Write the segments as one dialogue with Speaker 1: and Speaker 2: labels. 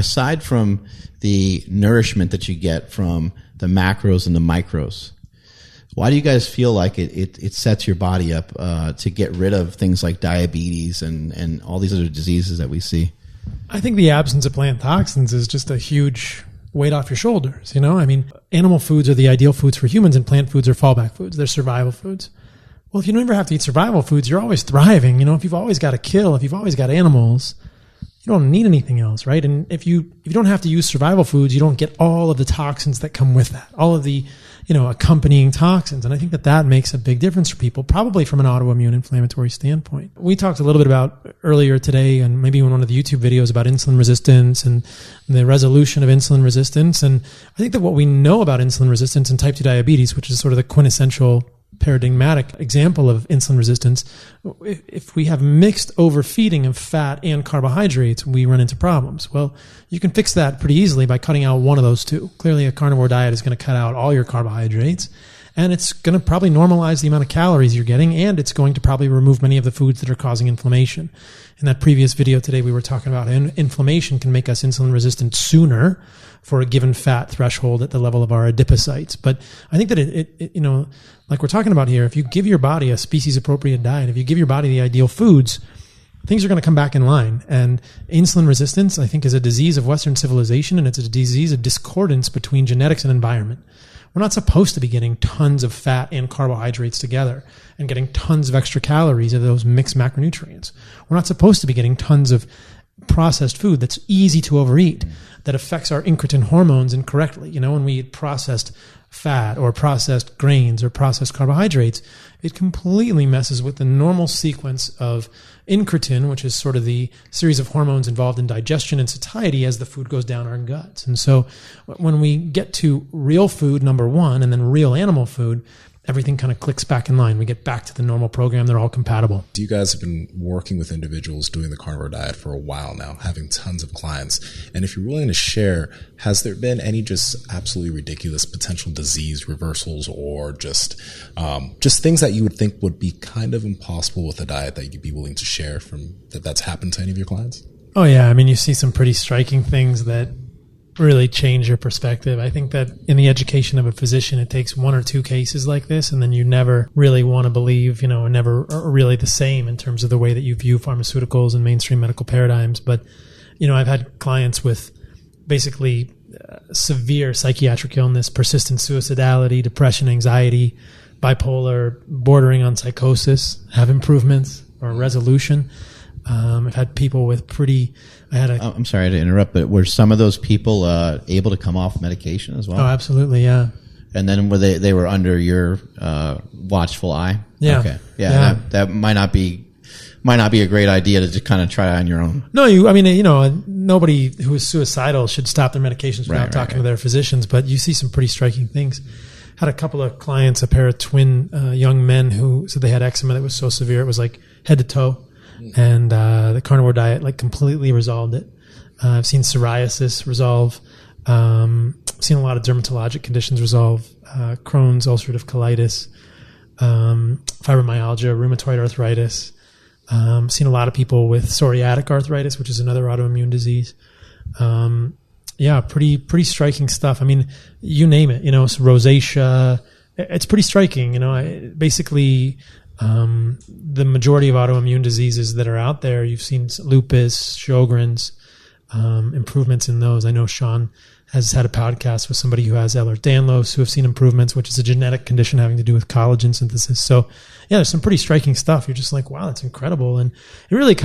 Speaker 1: aside from the nourishment that you get from the macros and the micros, why do you guys feel like it sets your body up to get rid of things like diabetes and all these other diseases that we see?
Speaker 2: I think the absence of plant toxins is just a huge weight off your shoulders. I mean, animal foods are the ideal foods for humans, and plant foods are fallback foods. They're survival foods. Well, if you never have to eat survival foods, you're always thriving. If you've always got to kill, if you've always got animals, you don't need anything else, right? And if you don't have to use survival foods, you don't get all of the toxins that come with that, all of the accompanying toxins. And I think that makes a big difference for people, probably from an autoimmune inflammatory standpoint. We talked a little bit about earlier today, and maybe in one of the YouTube videos, about insulin resistance and the resolution of insulin resistance. And I think that what we know about insulin resistance and type 2 diabetes, which is sort of the quintessential paradigmatic example of insulin resistance, if we have mixed overfeeding of fat and carbohydrates, we run into problems. Well, you can fix that pretty easily by cutting out one of those two. Clearly, a carnivore diet is going to cut out all your carbohydrates, and it's going to probably normalize the amount of calories you're getting, and it's going to probably remove many of the foods that are causing inflammation. In that previous video today, we were talking about inflammation can make us insulin resistant sooner for a given fat threshold at the level of our adipocytes. But I think that it like we're talking about here, if you give your body a species appropriate diet, if you give your body the ideal foods, things are going to come back in line. And insulin resistance, I think, is a disease of Western civilization, and it's a disease of discordance between genetics and environment. We're not supposed to be getting tons of fat and carbohydrates together and getting tons of extra calories of those mixed macronutrients. We're not supposed to be getting tons of processed food that's easy to overeat, that affects our incretin hormones incorrectly. When we eat processed fat or processed grains or processed carbohydrates, it completely messes with the normal sequence of incretin, which is sort of the series of hormones involved in digestion and satiety as the food goes down our guts. And so when we get to real food, number one, and then real animal food, everything kind of clicks back in line. We get back to the normal program. They're all compatible.
Speaker 3: You guys have been working with individuals doing the carnivore diet for a while now, having tons of clients. And if you're willing to share, has there been any just absolutely ridiculous potential disease reversals or just things that you would think would be kind of impossible with a diet that you'd be willing to share from that's happened to any of your clients?
Speaker 2: Oh, yeah. I mean, you see some pretty striking things that really change your perspective. I think that in the education of a physician, it takes one or two cases like this, and then you never really want to believe, never are really the same in terms of the way that you view pharmaceuticals and mainstream medical paradigms. But, I've had clients with basically severe psychiatric illness, persistent suicidality, depression, anxiety, bipolar, bordering on psychosis, have improvements or resolution. I've had people with I'm sorry to interrupt, but were some of those people able to come off medication as well? Oh, absolutely, yeah.
Speaker 1: And then were they were under your watchful eye?
Speaker 2: Yeah.
Speaker 1: Okay. Yeah. That might not be a great idea to just kind of try on your own.
Speaker 2: No, nobody who is suicidal should stop their medications without talking to their physicians, but you see some pretty striking things. Had a couple of clients, a pair of twin young men who said they had eczema that was so severe it was like head to toe. And the carnivore diet completely resolved it. I've seen psoriasis resolve. Seen a lot of dermatologic conditions resolve. Crohn's, ulcerative colitis, fibromyalgia, rheumatoid arthritis. Seen a lot of people with psoriatic arthritis, which is another autoimmune disease. Pretty striking stuff. I mean, you name it. rosacea. It's pretty striking. Basically. The majority of autoimmune diseases that are out there, you've seen lupus, Sjogren's, improvements in those. I know Shawn has had a podcast with somebody who has Ehlers-Danlos who have seen improvements, which is a genetic condition having to do with collagen synthesis. So yeah, there's some pretty striking stuff. You're just like, wow, that's incredible. And it really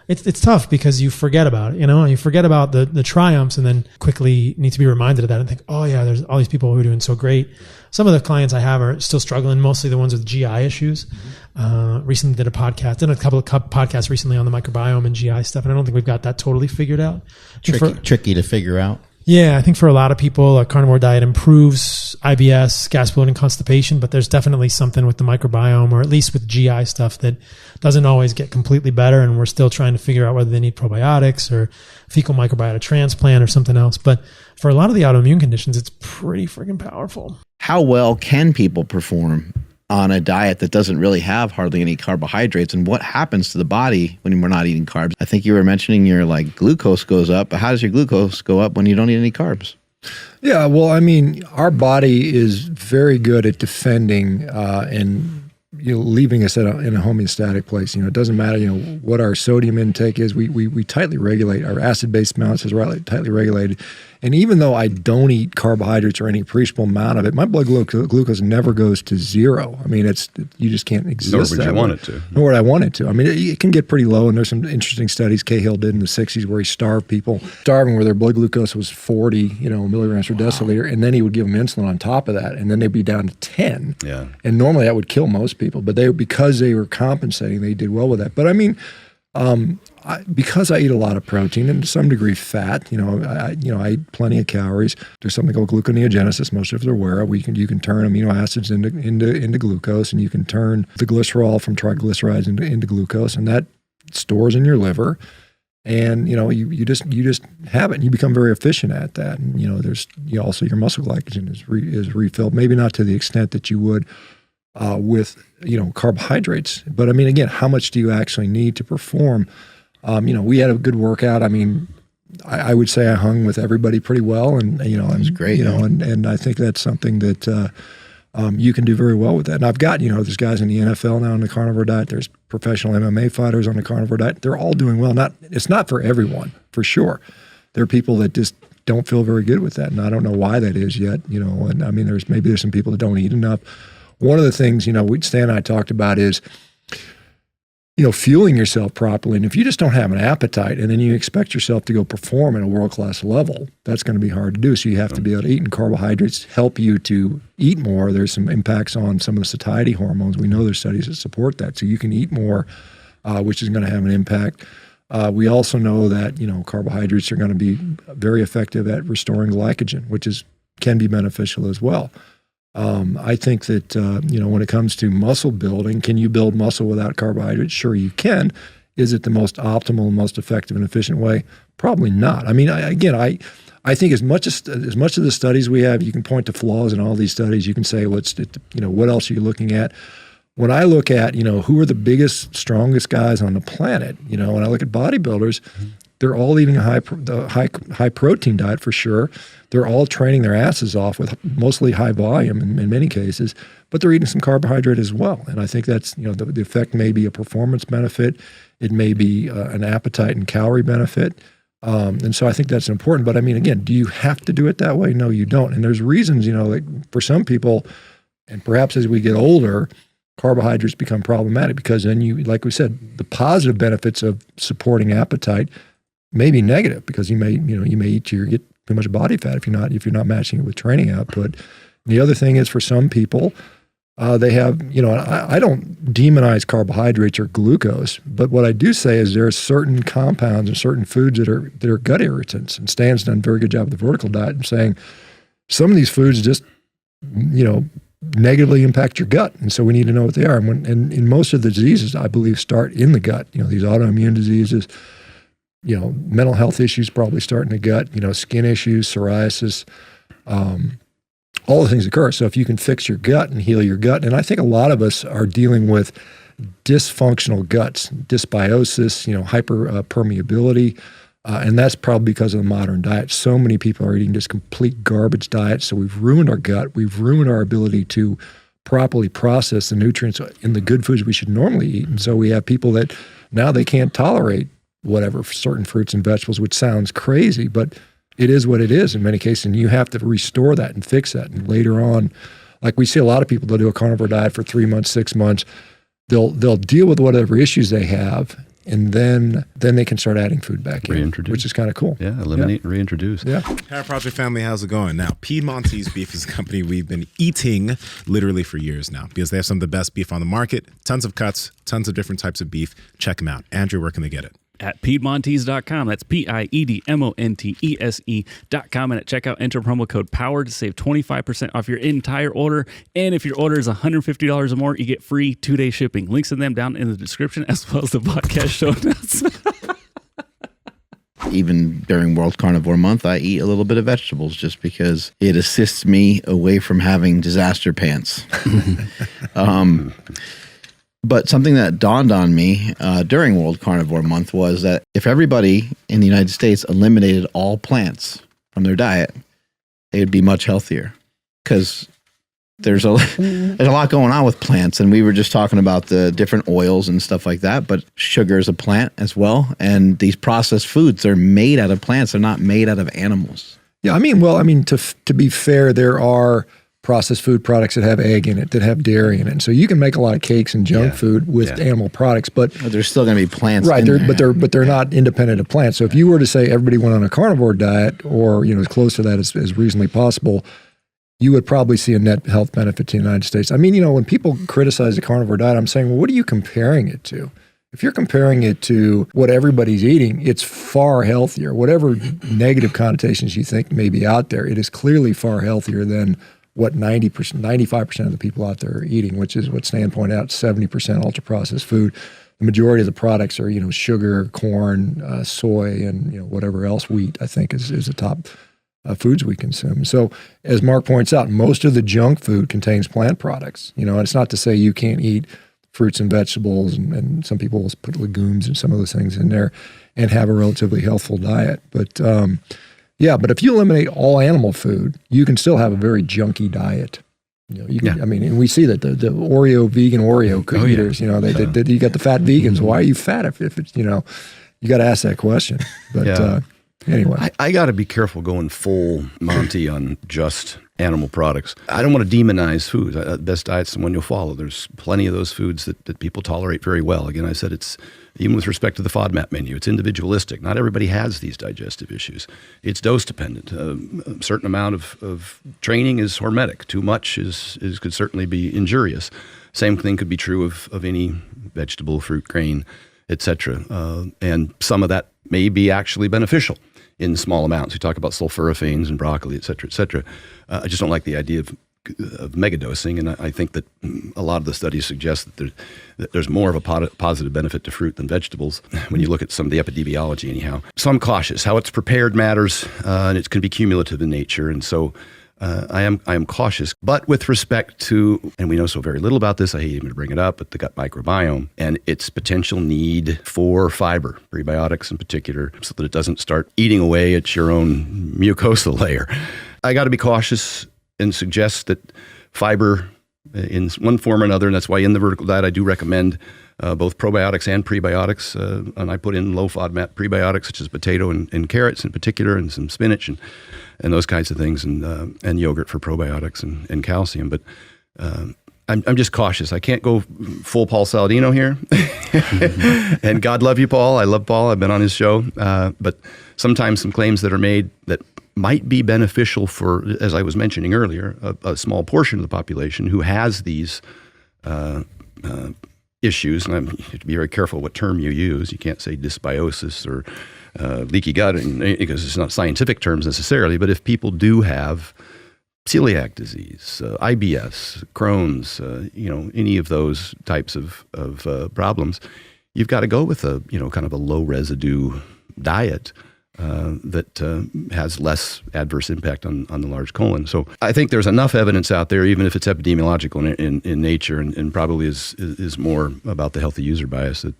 Speaker 2: it's tough because you forget about it, you forget about the triumphs and then quickly need to be reminded of that and think, oh yeah, there's all these people who are doing so great. Some of the clients I have are still struggling, mostly the ones with GI issues. Recently did a couple of podcasts recently on the microbiome and GI stuff, and I don't think we've got that totally figured out.
Speaker 1: Tricky to figure out.
Speaker 2: Yeah, I think for a lot of people, a carnivore diet improves IBS, gas, bloating, constipation, but there's definitely something with the microbiome, or at least with GI stuff, that doesn't always get completely better, and we're still trying to figure out whether they need probiotics or fecal microbiota transplant or something else. But for a lot of the autoimmune conditions, it's pretty freaking powerful.
Speaker 1: How well can people perform on a diet that doesn't really have hardly any carbohydrates, and what happens to the body when we're not eating carbs. I think you were mentioning your like glucose goes up, but how does your glucose go up when you don't eat any carbs?
Speaker 4: Yeah, well, I mean, our body is very good at defending and leaving us in a homeostatic place. It doesn't matter, what our sodium intake is. We tightly regulate. Our acid-base balance is tightly regulated. And even though I don't eat carbohydrates or any appreciable amount of it, my blood glucose never goes to zero. I mean, you just can't exist.
Speaker 5: Nor would you want it to.
Speaker 4: Nor would I want it to. I mean, it can get pretty low, and there's some interesting studies Cahill did in the 60s where he starved people, where their blood glucose was 40, milligrams per deciliter, and then he would give them insulin on top of that, and then they'd be down to 10.
Speaker 5: Yeah. And
Speaker 4: normally that would kill most people, but because they were compensating, they did well with that. But I mean, because I eat a lot of protein and to some degree fat, I eat plenty of calories. There's something called gluconeogenesis. Most of us are aware of. You can turn amino acids into glucose, and you can turn the glycerol from triglycerides into glucose, and that stores in your liver. And you just have it, and you become very efficient at that. And there's also your muscle glycogen is refilled, maybe not to the extent that you would with carbohydrates. But I mean, again, how much do you actually need to perform? We had a good workout. I mean, I would say I hung with everybody pretty well, and
Speaker 1: That's great.
Speaker 4: And I think that's something that you can do very well with that. And I've got there's guys in the NFL now on the carnivore diet. There's professional MMA fighters on the carnivore diet. They're all doing well. It's not for everyone, for sure. There are people that just don't feel very good with that, and I don't know why that is yet. And I mean, there's some people that don't eat enough. One of the things Stan and I talked about is fueling yourself properly. And if you just don't have an appetite and then you expect yourself to go perform at a world-class level, that's going to be hard to do. So you have to be able to eat, and carbohydrates help you to eat more. There's some impacts on some of the satiety hormones. We know there's studies that support that. So you can eat more, which is going to have an impact. We also know that, carbohydrates are going to be very effective at restoring glycogen, which can be beneficial as well. I think that, when it comes to muscle building, can you build muscle without carbohydrates? Sure, you can. Is it the most optimal, most effective and efficient way? Probably not. I mean, I think as much of the studies we have, you can point to flaws in all these studies. You can say, what else are you looking at? When I look at, who are the biggest, strongest guys on the planet, when I look at bodybuilders, they're all eating a high protein diet for sure. They're all training their asses off with mostly high volume in many cases, but they're eating some carbohydrate as well. And I think that's, the effect may be a performance benefit. It may be an appetite and calorie benefit. And so I think that's important. But I mean, again, do you have to do it that way? No, you don't. And there's reasons, like for some people, and perhaps as we get older, carbohydrates become problematic because then like we said, the positive benefits of supporting appetite may be negative because you may get too much body fat if you're not matching it with training output. The other thing is for some people, they have, I don't demonize carbohydrates or glucose, but what I do say is there are certain compounds and certain foods that are gut irritants. And Stan's done a very good job with the vertical diet and saying some of these foods just, negatively impact your gut. And so we need to know what they are. And in most of the diseases, I believe, start in the gut. These autoimmune diseases, mental health issues probably start in the gut, skin issues, psoriasis, all the things occur. So if you can fix your gut and heal your gut, and I think a lot of us are dealing with dysfunctional guts, dysbiosis, hyperpermeability, and that's probably because of the modern diet. So many people are eating just complete garbage diets. So we've ruined our gut. We've ruined our ability to properly process the nutrients in the good foods we should normally eat. And so we have people that now they can't tolerate whatever, certain fruits and vegetables, which sounds crazy, but it is what it is in many cases. And you have to restore that and fix that. And later on, like we see a lot of people that do a carnivore diet for 3 months, 6 months, they'll deal with whatever issues they have. And then they can start adding food back in, which is kind of cool.
Speaker 5: Yeah, eliminate, reintroduce.
Speaker 4: Yeah.
Speaker 3: Hair Project family, how's it going? Now, Piedmontese Beef is a company we've been eating literally for years now because they have some of the best beef on the market, tons of cuts, tons of different types of beef. Check them out. Andrew, where can they get it?
Speaker 6: At Piedmontese.com. That's Piedmontese.com. And at checkout, enter promo code POWER to save 25% off your entire order. And if your order is $150 or more, you get free 2-day shipping. Links to them down in the description as well as the podcast show notes.
Speaker 1: even during World Carnivore Month, I eat a little bit of vegetables just because it assists me away from having disaster pants. But something that dawned on me during World Carnivore Month was that if everybody in the United States eliminated all plants from their diet, they would be much healthier. Because there's a lot going on with plants, and we were just talking about the different oils and stuff like that, but sugar is a plant as well, and these processed foods are made out of plants. They're not made out of animals.
Speaker 4: Yeah, to be fair, there are processed food products that have egg in it, that have dairy in it. And so you can make a lot of cakes and junk food with animal products, but
Speaker 1: there's still going to be plants,
Speaker 4: right?
Speaker 1: in there.
Speaker 4: But they're not independent of plants. So if you were to say everybody went on a carnivore diet, or as close to that as reasonably possible, you would probably see a net health benefit to the United States. When people criticize the carnivore diet, I'm saying, well, what are you comparing it to? If you're comparing it to what everybody's eating, it's far healthier. Whatever negative connotations you think may be out there, it is clearly far healthier than what 95% of the people out there are eating, which is what Stan pointed out, 70% ultra-processed food. The majority of the products are, sugar, corn, soy, and whatever else, wheat, I think is the top foods we consume. So as Mark points out, most of the junk food contains plant products. And it's not to say you can't eat fruits and vegetables, and some people will put legumes and some of those things in there and have a relatively healthful diet. But but if you eliminate all animal food, you can still have a very junky diet. And we see that the vegan Oreo eaters, you got the fat vegans. Why are you fat if it's, you got to ask that question. But anyway.
Speaker 5: I got to be careful going full Monty on just animal products. I don't want to demonize foods. Best diet's the one you'll follow. There's plenty of those foods that people tolerate very well. Again, I said it's, even with respect to the FODMAP menu, it's individualistic. Not everybody has these digestive issues. It's dose dependent. A certain amount of training is hormetic. Too much could certainly be injurious. Same thing could be true of any vegetable, fruit, grain, etc. And some of that may be actually beneficial in small amounts. We talk about sulforaphanes and broccoli, et cetera, I just don't like the idea of megadosing, and I think that a lot of the studies suggest that there's more of a positive benefit to fruit than vegetables when you look at some of the epidemiology anyhow. So I'm cautious. How it's prepared matters, and it can be cumulative in nature, and so I am cautious. But with respect to, and we know so very little about this, I hate even to bring it up, but the gut microbiome and its potential need for fiber, prebiotics in particular, so that it doesn't start eating away at your own mucosal layer. I got to be cautious and suggest that fiber in one form or another, and that's why in the vertical diet I do recommend both probiotics and prebiotics, and I put in low FODMAP prebiotics such as potato and carrots in particular, and some spinach and those kinds of things, and yogurt for probiotics and calcium. But I'm just cautious. I can't go full Paul Saladino here. And God love you, Paul. I love Paul. I've been on his show. But sometimes some claims that are made that might be beneficial for, as I was mentioning earlier, a small portion of the population who has these issues. And you have to be very careful what term you use. You can't say dysbiosis or leaky gut, because it's not scientific terms necessarily. But if people do have celiac disease, IBS, Crohn's, any of those types of problems, you've got to go with a kind of a low residue diet that has less adverse impact on the large colon. So I think there's enough evidence out there, even if it's epidemiological in nature, and probably is more about the healthy user bias, that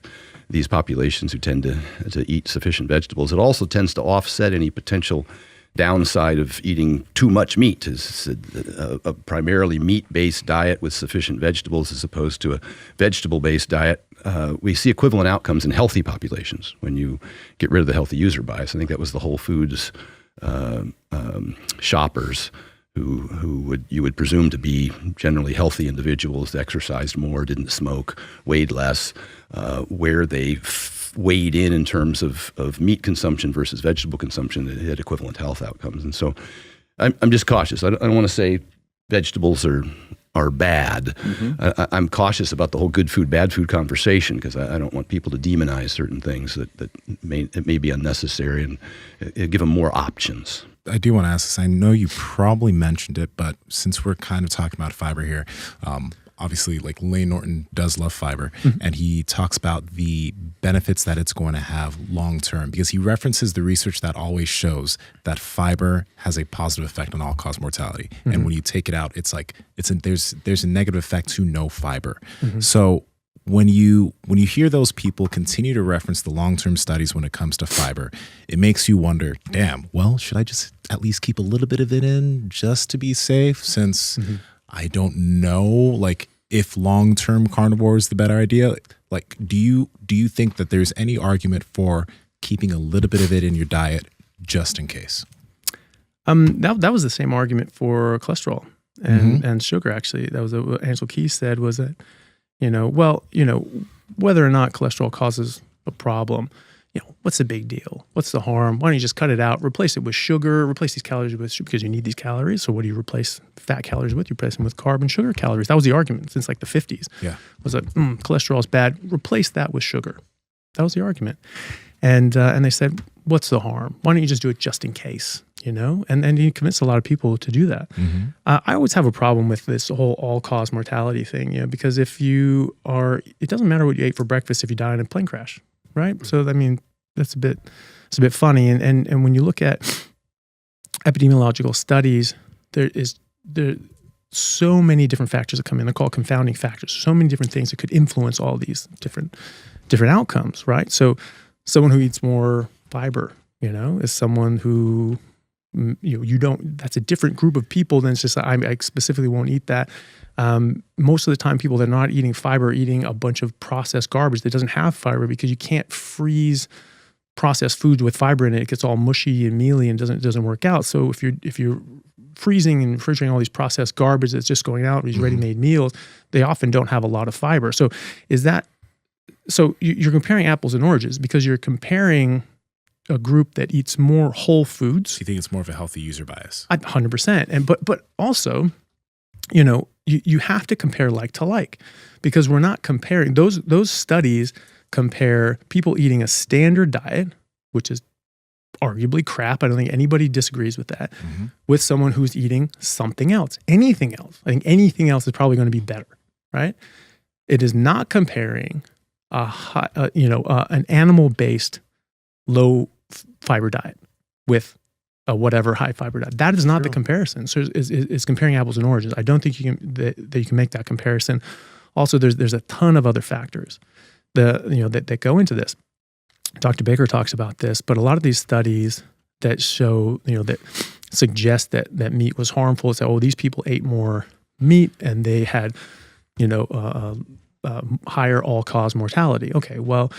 Speaker 5: these populations who tend to eat sufficient vegetables, it also tends to offset any potential downside of eating too much meat. Is a primarily meat-based diet with sufficient vegetables as opposed to a vegetable-based diet. We see equivalent outcomes in healthy populations when you get rid of the healthy user bias. I think that was the Whole Foods shoppers who you would presume to be generally healthy individuals that exercised more, didn't smoke, weighed less, where they weighed in terms of meat consumption versus vegetable consumption, that had equivalent health outcomes. And so I'm just cautious. I don't want to say vegetables are bad. Mm-hmm. I'm cautious about the whole good food, bad food conversation, because I don't want people to demonize certain things that may be unnecessary, and give them more options.
Speaker 3: I do want to ask this. I know you probably mentioned it, but since we're kind of talking about fiber here, obviously like Lane Norton does love fiber, and he talks about the benefits that it's going to have long term, because he references the research that always shows that fiber has a positive effect on all-cause mortality. And when you take it out, there's a negative effect to no fiber. So when you hear those people continue to reference the long-term studies when it comes to fiber, it makes you wonder, damn, well, should I just at least keep a little bit of it in just to be safe, since I don't know, like, if long-term carnivore is the better idea? Like, do you think that there's any argument for keeping a little bit of it in your diet just in case?
Speaker 7: That was the same argument for cholesterol and sugar, actually. That was what Ansel Keys said, was that, whether or not cholesterol causes a problem, what's the big deal? What's the harm? Why don't you just cut it out, replace it with sugar, replace these calories with sugar, because you need these calories. So what do you replace fat calories with? You replace them with carb and sugar calories. That was the argument since like the 50s. Yeah. Was that cholesterol is bad, replace that with sugar. That was the argument. And they said, what's the harm? Why don't you just do it just in case? And he convinced a lot of people to do that. I always have a problem with this whole all-cause mortality thing, because if it doesn't matter what you ate for breakfast if you die in a plane crash, right? So, I mean, it's a bit funny. And when you look at epidemiological studies, there are so many different factors that come in. They're called confounding factors. So many different things that could influence all these different outcomes, right? So someone who eats more fiber, is someone who, that's a different group of people than it's just, I specifically won't eat that. Most of the time, people that are not eating fiber are eating a bunch of processed garbage that doesn't have fiber, because you can't freeze processed foods with fiber in it. It gets all mushy and mealy and doesn't work out. So if you're freezing and refrigerating all these processed garbage that's just going out, these ready-made meals, they often don't have a lot of fiber. So you're comparing apples and oranges, because you're comparing a group that eats more whole foods.
Speaker 3: So you think it's more of a healthy user bias?
Speaker 7: 100%. And but also, you have to compare like to like, because we're not comparing those studies compare people eating a standard diet, which is arguably crap. I don't think anybody disagrees with that, with someone who's eating something else, anything else. I think anything else is probably going to be better, right? It is not comparing an animal-based low fiber diet with a whatever high fiber diet. That is not the comparison. So it's comparing apples and oranges. I don't think you can make that comparison. Also, there's a ton of other factors that go into this. Dr. Baker talks about this, but a lot of these studies that show, that suggest that meat was harmful, say, these people ate more meat and they had, higher all-cause mortality. Okay, well,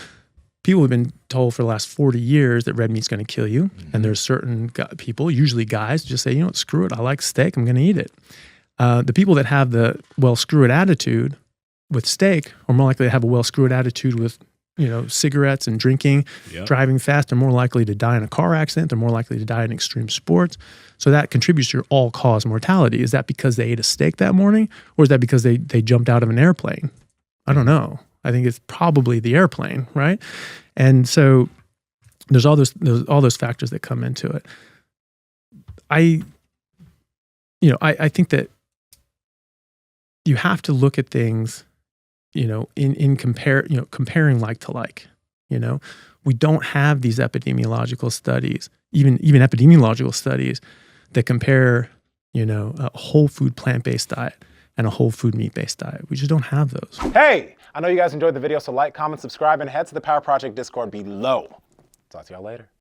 Speaker 7: people have been told for the last 40 years that red meat's going to kill you. And there's certain people, usually guys, just say, screw it. I like steak. I'm going to eat it. The people that have the, screw it attitude with steak are more likely to have a screw it attitude with, cigarettes and drinking, driving fast. They're more likely to die in a car accident. They're more likely to die in extreme sports. So that contributes to your all-cause mortality. Is that because they ate a steak that morning? Or is that because they jumped out of an airplane? I don't know. I think it's probably the airplane, right? And so there's all those factors that come into it. I think that you have to look at things, comparing like to like. We don't have these epidemiological studies, even epidemiological studies that compare, a whole food plant-based diet and a whole food meat-based diet. We just don't have those.
Speaker 8: Hey, I know you guys enjoyed the video, so like, comment, subscribe, and head to the Power Project Discord below. Talk to y'all later.